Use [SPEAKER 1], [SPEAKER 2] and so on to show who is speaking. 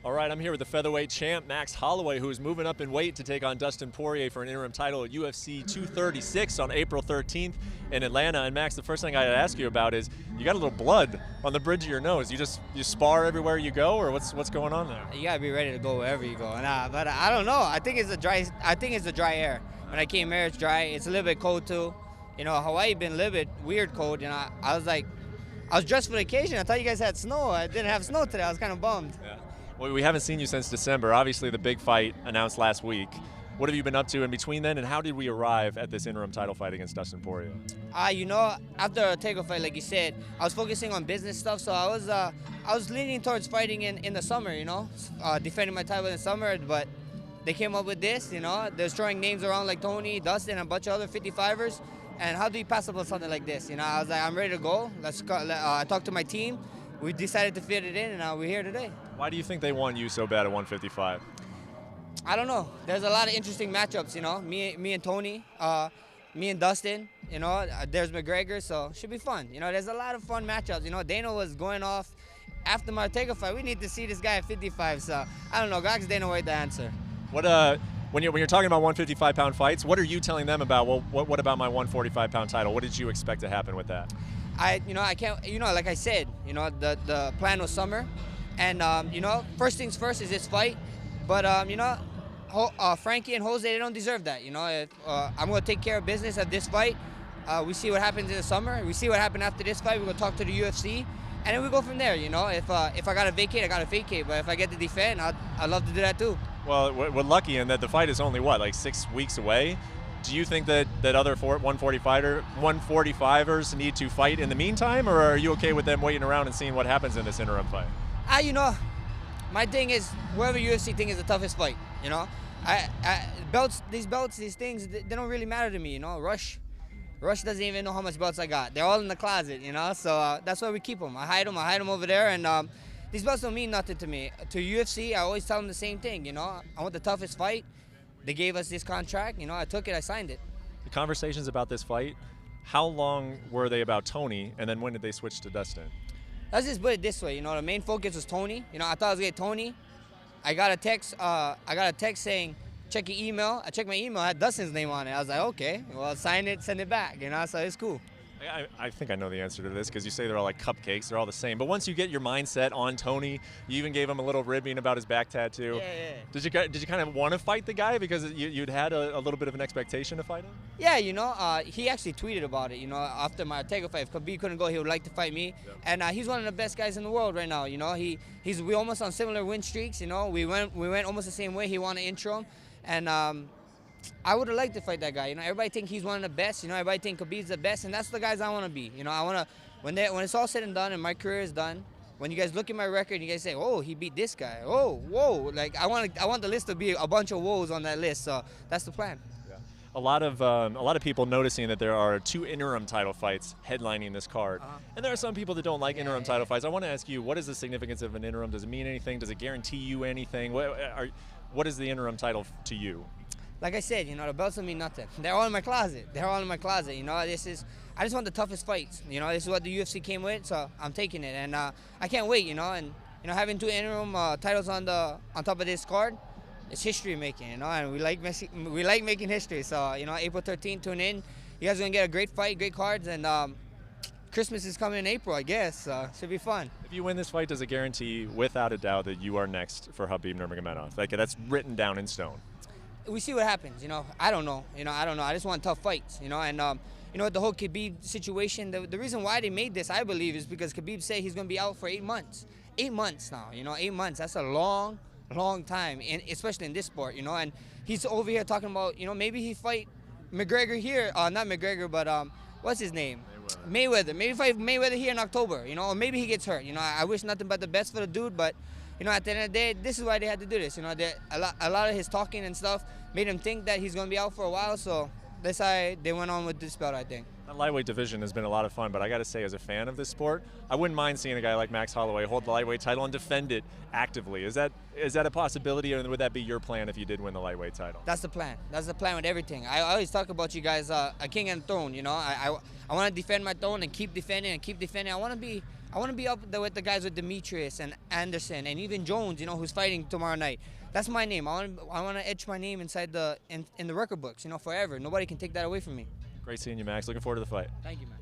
[SPEAKER 1] All right, I'm here with the featherweight champ, Max Holloway, who is moving up in weight to take on Dustin Poirier for an interim title at UFC 236 on April 13th in Atlanta. And Max, the first thing I gotta ask you about is, you got a little blood on the bridge of your nose. You spar everywhere you go, or what's going on there?
[SPEAKER 2] You gotta be ready to go wherever you go. But I don't know. I think it's the dry air. When I came here, it's dry. It's a little bit cold too. You know, Hawaii been a little bit weird cold. You know, I was dressed for the occasion. I thought you guys had snow. I didn't have snow today. I was kind of bummed.
[SPEAKER 1] Yeah. Well, we haven't seen you since December. Obviously, the big fight announced last week. What have you been up to in between then, and how did we arrive at this interim title fight against Dustin Poirier?
[SPEAKER 2] You know, after a takeover fight, like you said, I was focusing on business stuff. So I was leaning towards fighting in the summer. You know, defending my title in the summer. But they came up with this. You know, they're throwing names around like Tony, Dustin, and a bunch of other 55ers. And how do you pass up on something like this? You know, I was like, I'm ready to go. Let's go. I talked to my team. We decided to fit it in, and we're here today.
[SPEAKER 1] Why do you think they want you so bad at 155?
[SPEAKER 2] I don't know. There's a lot of interesting matchups, you know. Me and Tony, me and Dustin, you know. There's McGregor, so it should be fun. You know, there's a lot of fun matchups. You know, Dana was going off after my takeover fight. We need to see this guy at 55, so I don't know. Go ask Dana White the answer.
[SPEAKER 1] When you're talking about 155-pound fights, what are you telling them about? Well, what about my 145-pound title? What did you expect to happen with that?
[SPEAKER 2] I can't, you know, like I said, you know, the plan was summer, and you know, first things first is this fight, but you know, Frankie and Jose, they don't deserve that. You know, I'm gonna take care of business at this fight. We see what happens in the summer. We see what happened after this fight. We're gonna talk to the UFC, and then we go from there. You know, if I gotta vacate, I gotta vacate. But if I get to defend, I'd love to do that too.
[SPEAKER 1] Well, we're lucky in that the fight is only what, like 6 weeks away. Do you think that other 145ers need to fight in the meantime, or are you okay with them waiting around and seeing what happens in this interim fight?
[SPEAKER 2] You know, my thing is, whoever UFC think is the toughest fight, you know. These things, they don't really matter to me, you know. Rush doesn't even know how much belts I got. They're all in the closet, you know, so that's why we keep them. I hide them over there, and these belts don't mean nothing to me. To UFC, I always tell them the same thing, you know. I want the toughest fight. They gave us this contract, you know, I took it, I signed it.
[SPEAKER 1] The conversations about this fight, how long were they about Tony, and then when did they switch to Dustin?
[SPEAKER 2] Let's just put it this way, you know, the main focus was Tony. You know, I thought I was gonna get Tony. I got a text saying, check your email. I checked my email, I had Dustin's name on it. I was like, okay, well, sign it, send it back, you know, so it's cool.
[SPEAKER 1] I think I know the answer to this, because you say they're all like cupcakes, they're all the same. But once you get your mindset on Tony, you even gave him a little ribbing about his back tattoo.
[SPEAKER 2] Yeah.
[SPEAKER 1] Did you kind of want to fight the guy because you'd had a little bit of an expectation to fight him?
[SPEAKER 2] Yeah, you know, he actually tweeted about it, you know, after my takeover fight. If Khabib couldn't go, he would like to fight me. Yep. And he's one of the best guys in the world right now, you know. We're almost on similar win streaks, you know. We went almost the same way. He won an interim. And I would have liked to fight that guy. You know, everybody think he's one of the best. You know, everybody think Khabib's the best, and that's the guys I want to be. You know, I want to when it's all said and done and my career is done. When you guys look at my record, you guys say, "Oh, he beat this guy." Oh, whoa! Like I want the list to be a bunch of woes on that list. So that's the plan.
[SPEAKER 1] Yeah. A lot of people noticing that there are 2 interim title fights headlining this card, and there are some people that don't like interim title fights. I want to ask you, what is the significance of an interim? Does it mean anything? Does it guarantee you anything? What is the interim title to you?
[SPEAKER 2] Like I said, you know, the belts don't mean nothing. They're all in my closet. You know, I just want the toughest fights. You know, this is what the UFC came with, so I'm taking it, and I can't wait. You know, and you know, having 2 interim titles on top of this card, it's history making. You know, and we like making history. So you know, April 13th, tune in. You guys are gonna get a great fight, great cards, and Christmas is coming in April, I guess. So should be fun.
[SPEAKER 1] If you win this fight, does it guarantee, without a doubt, that you are next for Khabib Nurmagomedov? Like, that's written down in stone.
[SPEAKER 2] We see what happens, you know. I don't know. I just want tough fights, you know. And you know, the whole Khabib situation. The reason why they made this, I believe, is because Khabib said he's going to be out for 8 months. 8 months now, you know. 8 months. That's a long time, and especially in this sport, you know. And he's over here talking about, you know, maybe he fight McGregor here. Not McGregor, but what's his name? Mayweather. Maybe fight Mayweather here in October, you know. Or maybe he gets hurt. You know, I wish nothing but the best for the dude, but. You know, at the end of the day, this is why they had to do this. You know, a lot of his talking and stuff made him think that he's going to be out for a while. So that's why they went on with this belt, I think.
[SPEAKER 1] That lightweight division has been a lot of fun, but I got to say, as a fan of this sport, I wouldn't mind seeing a guy like Max Holloway hold the lightweight title and defend it actively. Is that a possibility, or would that be your plan if you did win the lightweight title?
[SPEAKER 2] That's the plan. That's the plan with everything. I always talk about you guys, a king and throne. You know, I want to defend my throne and keep defending and keep defending. I want I want to be up there with the guys with Demetrius and Anderson and even Jones, you know, who's fighting tomorrow night. That's my name. I want to etch my name inside in the record books, you know, forever. Nobody can take that away from me.
[SPEAKER 1] Great seeing you, Max. Looking forward to the fight.
[SPEAKER 2] Thank you, man.